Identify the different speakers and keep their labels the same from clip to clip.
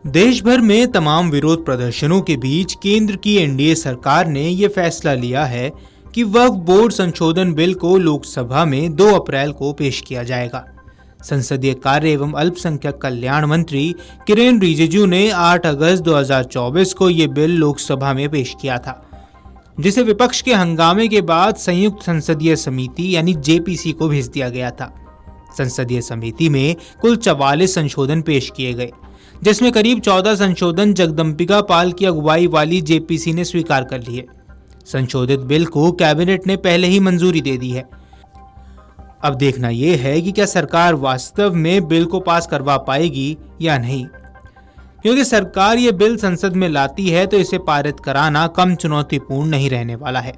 Speaker 1: देश भर में तमाम विरोध प्रदर्शनों के बीच केंद्र की एनडीए सरकार ने यह फैसला लिया है कि वक्फ बोर्ड संशोधन बिल को लोकसभा में 2 अप्रैल को पेश किया जाएगा। संसदीय कार्य एवं अल्पसंख्यक कल्याण मंत्री किरेन रिजिजू ने 8 अगस्त 2024 को यह बिल लोकसभा में पेश किया था, जिसे विपक्ष के हंगामे के बाद संयुक्त संसदीय समिति यानी जेपीसी को भेज दिया गया था। संसदीय समिति में कुल 44 संशोधन पेश किए गए, जिसमें करीब 14 संशोधन जगदम्बिका पाल की अगुवाई वाली जेपीसी ने स्वीकार कर लिए। संशोधित बिल को कैबिनेट ने पहले ही मंजूरी दे दी है। अब देखना यह है कि क्या सरकार वास्तव में बिल को पास करवा पाएगी या नहीं, क्योंकि सरकार ये बिल संसद में लाती है तो इसे पारित कराना कम चुनौतीपूर्ण नहीं रहने वाला है।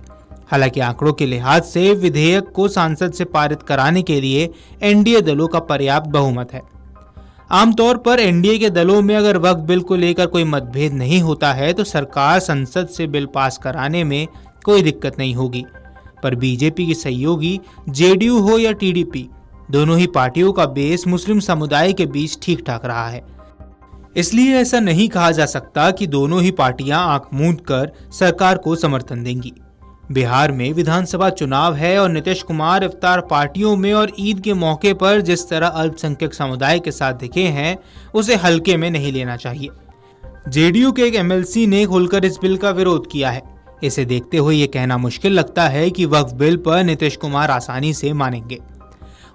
Speaker 1: हालांकि आंकड़ों के लिहाज से विधेयक को संसद से पारित कराने के लिए एनडीए दलों का पर्याप्त बहुमत है। आमतौर पर एनडीए के दलों में अगर वक्फ बिल को लेकर कोई मतभेद नहीं होता है तो सरकार संसद से बिल पास कराने में कोई दिक्कत नहीं होगी। पर बीजेपी की सहयोगी जेडीयू हो या टीडीपी, दोनों ही पार्टियों का बेस मुस्लिम समुदाय के बीच ठीक ठाक रहा है। इसलिए ऐसा नहीं कहा जा सकता कि दोनों ही पार्टियां आंख मूंद कर सरकार को समर्थन देंगी। बिहार में विधानसभा चुनाव है और नीतीश कुमार इफ्तार पार्टियों में और ईद के मौके पर जिस तरह अल्पसंख्यक समुदाय के साथ दिखे हैं, उसे हल्के में नहीं लेना चाहिए। जेडीयू के एक एमएलसी ने खुलकर इस बिल का विरोध किया है। इसे देखते हुए ये कहना मुश्किल लगता है कि वक्फ बिल पर नीतीश कुमार आसानी से मानेंगे।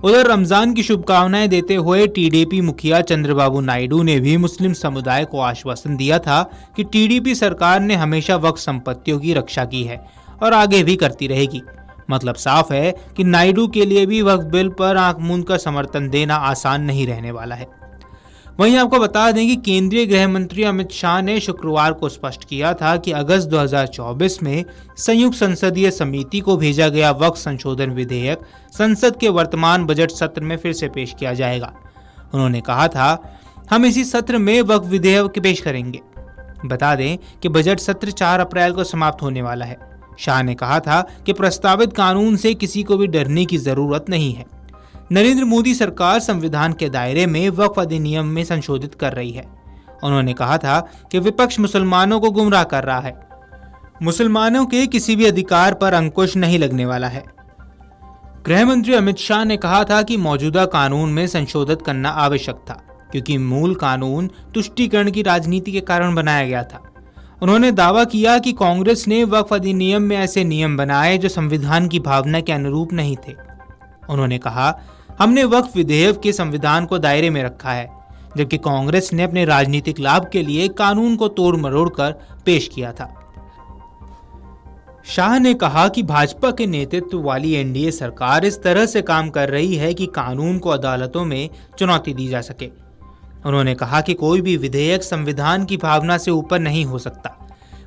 Speaker 1: उधर रमजान की शुभकामनाएं देते हुए टीडीपी मुखिया चंद्रबाबू नायडू ने भी मुस्लिम समुदाय को आश्वासन दिया था कि टीडीपी सरकार ने हमेशा वक्फ संपत्तियों की रक्षा की है और आगे भी करती रहेगी। मतलब साफ है कि नायडू के लिए भी वक्फ बिल पर आंख मूंद कर समर्थन देना आसान नहीं रहने वाला है। वहीं आपको बता दें कि केंद्रीय गृह मंत्री अमित शाह ने शुक्रवार को स्पष्ट किया था कि अगस्त 2024 में संयुक्त संसदीय समिति को भेजा गया वक्फ संशोधन विधेयक संसद के वर्तमान बजट सत्र में फिर से पेश किया जाएगा। उन्होंने कहा था, हम इसी सत्र में वक्फ विधेयक पेश करेंगे। बता दें कि बजट सत्र 4 अप्रैल को समाप्त होने वाला है। शाह ने कहा था कि प्रस्तावित कानून से किसी को भी डरने की जरूरत नहीं है। नरेंद्र मोदी सरकार संविधान के दायरे में वक्फ अधिनियम में संशोधित कर रही है। उन्होंने कहा था कि विपक्ष मुसलमानों को गुमराह कर रहा है। मुसलमानों के किसी भी अधिकार पर अंकुश नहीं लगने वाला है। गृह मंत्री अमित शाह ने कहा था कि मौजूदा कानून में संशोधित करना आवश्यक था, क्योंकि मूल कानून तुष्टीकरण की राजनीति के कारण बनाया गया था। उन्होंने दावा किया कि कांग्रेस ने वक्फ अधिनियम में ऐसे नियम बनाए जो संविधान की भावना के अनुरूप नहीं थे। उन्होंने कहा, हमने वक्फ विधेयक के संविधान को दायरे में रखा है, जबकि कांग्रेस ने अपने राजनीतिक लाभ के लिए कानून को तोड़ मरोड़ कर पेश किया था। शाह ने कहा कि भाजपा के नेतृत्व वाली एनडीए सरकार इस तरह से काम कर रही है कि कानून को अदालतों में चुनौती दी जा सके। उन्होंने कहा कि कोई भी विधेयक संविधान की भावना से ऊपर नहीं हो सकता।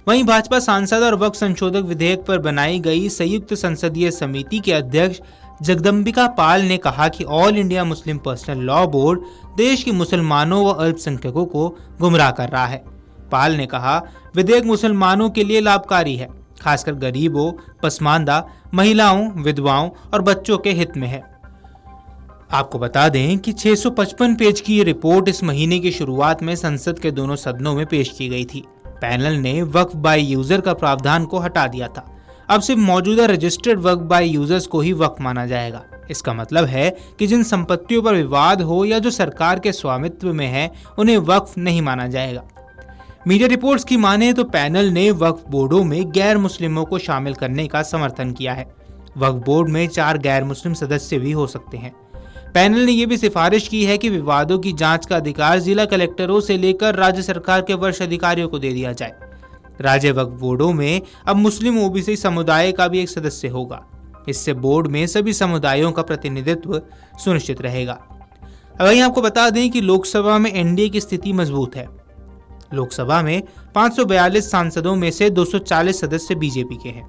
Speaker 1: वहीं भाजपा सांसद और वक्फ संशोधक विधेयक पर बनाई गई संयुक्त संसदीय समिति के अध्यक्ष जगदम्बिका पाल ने कहा कि all India Muslim personal law board देश के मुसलमानों व अल्पसंख्यकों को गुमराह कर रहा है। पाल ने कहा, विधेयक मुसलमानों के लिए लाभकारी है, खासकर गरीबों, पसमानदा, महिलाओं, विधवाओं और बच्चों के हित में है। आपको बता दें कि 655 पेज की ये रिपोर्ट इस महीने की शुरुआत में संसद के दोनों सदनों में पेश की गई थी। पैनल ने वक्फ बाय यूजर का प्रावधान को हटा दिया था। अब सिर्फ मौजूदा रजिस्टर्ड वक्फ बाय यूजर्स को ही वक्फ माना जाएगा। इसका मतलब है कि जिन संपत्तियों पर विवाद हो या जो सरकार के स्वामित्व में है, उन्हें वक्फ नहीं माना जाएगा। मीडिया रिपोर्ट्स की माने तो पैनल ने वक्फ बोर्डों में गैर मुस्लिमों को शामिल करने का समर्थन किया है। वक्फ बोर्ड में 4 गैर मुस्लिम सदस्य भी हो सकते हैं। पैनल ने यह भी सिफारिश की है कि विवादों की जांच का अधिकार जिला कलेक्टरों से लेकर राज्य सरकार के वरिष्ठ अधिकारियों को दे दिया जाए। राज्य वक्फ बोर्डों में अब मुस्लिम ओबीसी समुदाय का भी एक सदस्य होगा। इससे बोर्ड में सभी समुदायों का प्रतिनिधित्व सुनिश्चित रहेगा। वहीं आपको बता दें कि लोकसभा में एनडीए की स्थिति मजबूत है। लोकसभा में 542 सांसदों में से 240 सदस्य बीजेपी के हैं।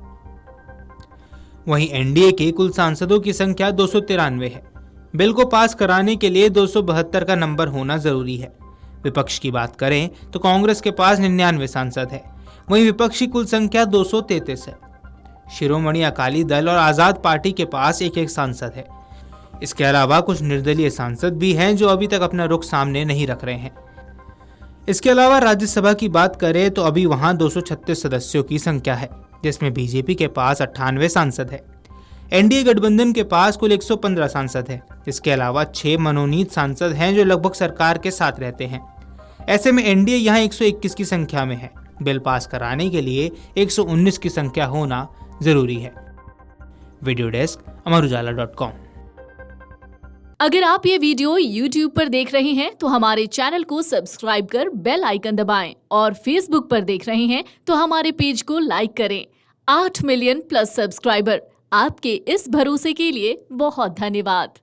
Speaker 1: वहीं एनडीए के कुल सांसदों की संख्या 293 है। बिल को पास कराने के लिए 272 का नंबर होना जरूरी है। विपक्ष की बात करें तो कांग्रेस के पास 99 सांसद है। वहीं विपक्षी कुल संख्या 233 है। शिरोमणि अकाली दल और आजाद पार्टी के पास एक सांसद है। इसके अलावा कुछ निर्दलीय सांसद भी हैं जो अभी तक अपना रुख सामने नहीं रख रहे हैं। इसके अलावा राज्यसभा की बात करें तो अभी वहां 236 सदस्यों की संख्या है, जिसमें बीजेपी के पास 98 सांसद है। एनडीए गठबंधन के पास कुल 115 सांसद है। इसके अलावा 6 मनोनीत सांसद हैं जो लगभग सरकार के साथ रहते हैं। ऐसे में एनडीए यहाँ 121 की संख्या में है। बिल पास कराने के लिए 119 की संख्या होना जरूरी है। वीडियो डेस्क अमरउजाला.com।
Speaker 2: अगर आप ये वीडियो YouTube पर देख रहे हैं तो हमारे चैनल को सब्सक्राइब कर बेल आइकन दबाएं और Facebook पर देख रहे हैं तो हमारे पेज को लाइक करें। 8 मिलियन प्लस सब्सक्राइबर, आपके इस भरोसे के लिए बहुत धन्यवाद।